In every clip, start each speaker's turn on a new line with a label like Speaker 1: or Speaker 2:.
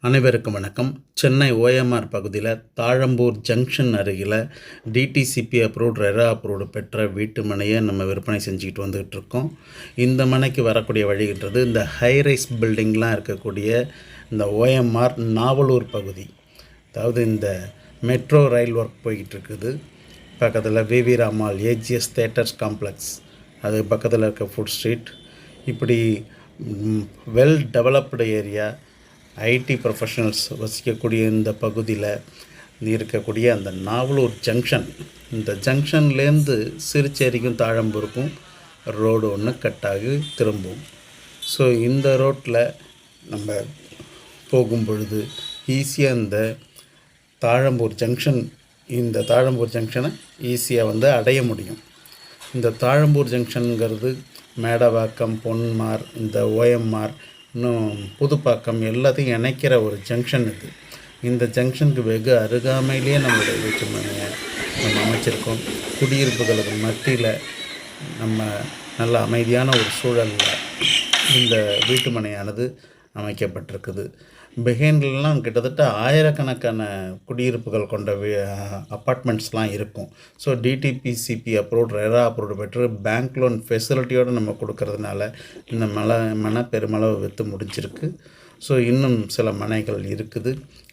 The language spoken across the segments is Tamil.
Speaker 1: அனைவருக்கும் வணக்கம். சென்னை ஓஎம்ஆர் பகுதியில் தாழம்பூர் ஜங்ஷன் அருகில் டிடிசிபி அப்ரூவ்ட் ரெரா அப்ரூவ்டு பெற்ற வீட்டு மனையை நம்ம விற்பனை செஞ்சுக்கிட்டு வந்துக்கிட்டு இருக்கோம். இந்த மனைக்கு வரக்கூடிய வழின்றது இந்த ஹைரைஸ் பில்டிங்லாம் இருக்கக்கூடிய இந்த ஓஎம்ஆர் நாவலூர் பகுதி. அதாவது இந்த மெட்ரோ ரயில் ஒர்க் போய்கிட்டு இருக்குது. பக்கத்தில் விவி ராமால் ஏஜிஎஸ் தேட்டர்ஸ் காம்ப்ளெக்ஸ், அது பக்கத்தில் இருக்க ஃபுட் ஸ்ட்ரீட், இப்படி well developed area, ID professionals வசிக்கக்கூடிய இந்த பகுதியில் இருக்கக்கூடிய அந்த நாவலூர் ஜங்ஷன், இந்த ஜங்ஷன்லேருந்து சிறுச்சேரிக்கும் தாழம்பூருக்கும் ரோடு ஒன்று கட்டாகி திரும்பும். ஸோ இந்த ரோட்டில் நம்ம போகும் பொழுது ஈஸியாக இந்த தாழம்பூர் ஜங்ஷனை ஈஸியாக அடைய முடியும். இந்த தாழம்பூர் ஜங்ஷனுங்கிறது மேடவாக்கம், பொன்மார், இந்த ஓஎம்ஆர், இன்னும் புதுப்பாக்கம் எல்லாத்தையும் இணைக்கிற ஒரு ஜங்ஷன் இது. இந்த ஜங்ஷனுக்கு வெகு அருகாமையிலேயே நம்மளுடைய வீட்டு மனையை நம்ம அமைச்சிருக்கோம். குடியிருப்புகளுக்கு மத்தியில் நம்ம நல்ல அமைதியான ஒரு சூழலில் இந்த வீட்டு மனையானது அமைக்கப்பட்டிருக்குது. பெஹேன்லாம் கிட்டத்தட்ட ஆயிரக்கணக்கான குடியிருப்புகள் கொண்ட அப்பார்ட்மெண்ட்ஸ்லாம் இருக்கும். ஸோ டிடிபிசிபி அப்ரூவ்ட் ரெரா அப்ரூவ்டு பெற்று பேங்க் லோன் ஃபெசிலிட்டியோடு நம்ம கொடுக்கறதுனால இந்த மனை பெருமளவு விற்று முடிஞ்சிருக்கு. ஸோ இன்னும் சில மனைகள் இருக்குது.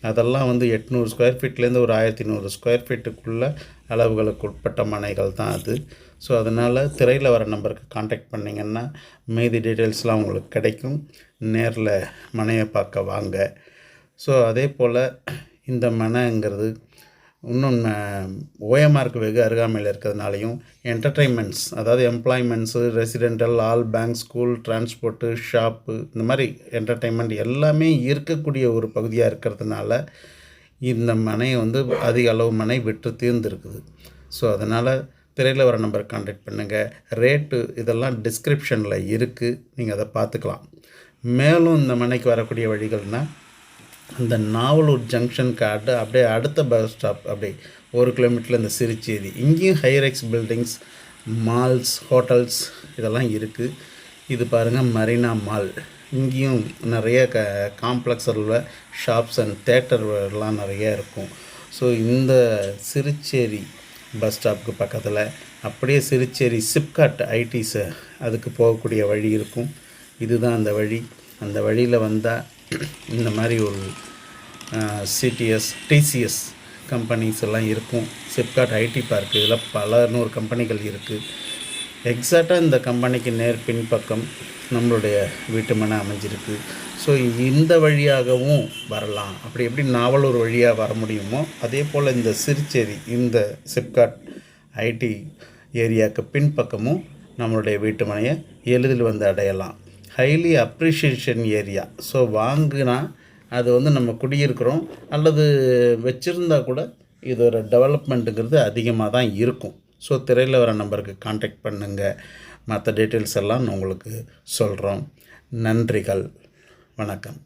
Speaker 1: அதெல்லாம் 800 ஸ்கொயர் ஃபீட்லேருந்து ஒரு 1100 ஸ்கொயர் ஃபீட்டுக்குள்ள அளவுகளுக்கு உட்பட்ட மனைகள் தான் அது. ஸோ அதனால் திரையில் வர நம்பருக்கு காண்டாக்ட் பண்ணிங்கன்னா மீதி டீட்டெயில்ஸ்லாம் உங்களுக்கு கிடைக்கும். நேரில் மனையை பார்க்க வாங்க. ஸோ அதே போல் இந்த மனைங்கிறது இன்னும் ஓஎம்ஆருக்கு வெகு அருகாமையில் இருக்கிறதுனாலையும் என்டர்டெயின்மெண்ட்ஸ், அதாவது employments, residential, all bank, school, transport, shop, இந்த மாதிரி என்டர்டெயின்மெண்ட் எல்லாமே இருக்கக்கூடிய ஒரு பகுதியாக இருக்கிறதுனால இந்த மனை அதிக அளவு மனை விற்று தீர்ந்துருக்குது. ஸோ அதனால் திரையில் வர நம்பருக்கு கான்டாக்ட் பண்ணுங்கள். ரேட்டு இதெல்லாம் டிஸ்கிரிப்ஷனில் இருக்குது, நீங்கள் அதை பார்த்துக்கலாம். மேலும் இந்த மனைக்கு வரக்கூடிய வழிகள்னால் இந்த நாவலூர் ஜங்ஷன் கார்டு அப்படியே அடுத்த பஸ் ஸ்டாப் அப்படியே 1 கிலோமீட்டரில் இந்த சிறுச்சேரி, இங்கேயும் ஹைரைக்ஸ் பில்டிங்ஸ், மால்ஸ், ஹோட்டல்ஸ் இதெல்லாம் இருக்குது. இது பாருங்கள் மரீனா மால், இங்கேயும் நிறைய காம்ப்ளெக்ஸில் ஷாப்ஸ் அண்ட் தேட்டர்லாம் நிறைய இருக்கும். ஸோ இந்த சிறுச்சேரி பஸ் ஸ்டாப்புக்கு பக்கத்தில் அப்படியே சிறுச்சேரி சிப்காட் ஐடிஸு அதுக்கு போகக்கூடிய வழி இருக்கும். இதுதான் அந்த வழி. அந்த வழியில் வந்தால் இந்த மாதிரி ஒரு சிடிஎஸ், டிசிஎஸ் கம்பெனிஸ் எல்லாம் இருக்கும். சிப்காட் ஐடி பார்க்கு, இதில் பல 100 கம்பெனிகள் இருக்குது. எக்ஸாக்டாக இந்த கம்பெனிக்கு நேர் பின்பக்கம் நம்மளுடைய வீட்டு மனை அமைஞ்சிருக்கு. ஸோ இந்த வழியாகவும் வரலாம். அப்படி எப்படி நாவலூர் வழியாக வர முடியுமோ அதே போல் இந்த சிறுச்சேரி, இந்த சிப்காட் ஐடி ஏரியாவுக்கு பின்பக்கமும் நம்மளுடைய வீட்டு மனையை எளிதில் அடையலாம். Highly appreciation area. ஸோ வாங்கினா அது நம்ம குடியிருக்கிறோம் அல்லது வச்சுருந்தா கூட இதோட டெவலப்மெண்ட்டுங்கிறது அதிகமாக தான் இருக்கும். ஸோ திரையில் வர நம்பருக்கு கான்டாக்ட் பண்ணுங்கள். மற்ற டீட்டெயில்ஸ் எல்லாம் உங்களுக்கு சொல்கிறோம். நன்றிகள். வணக்கம்.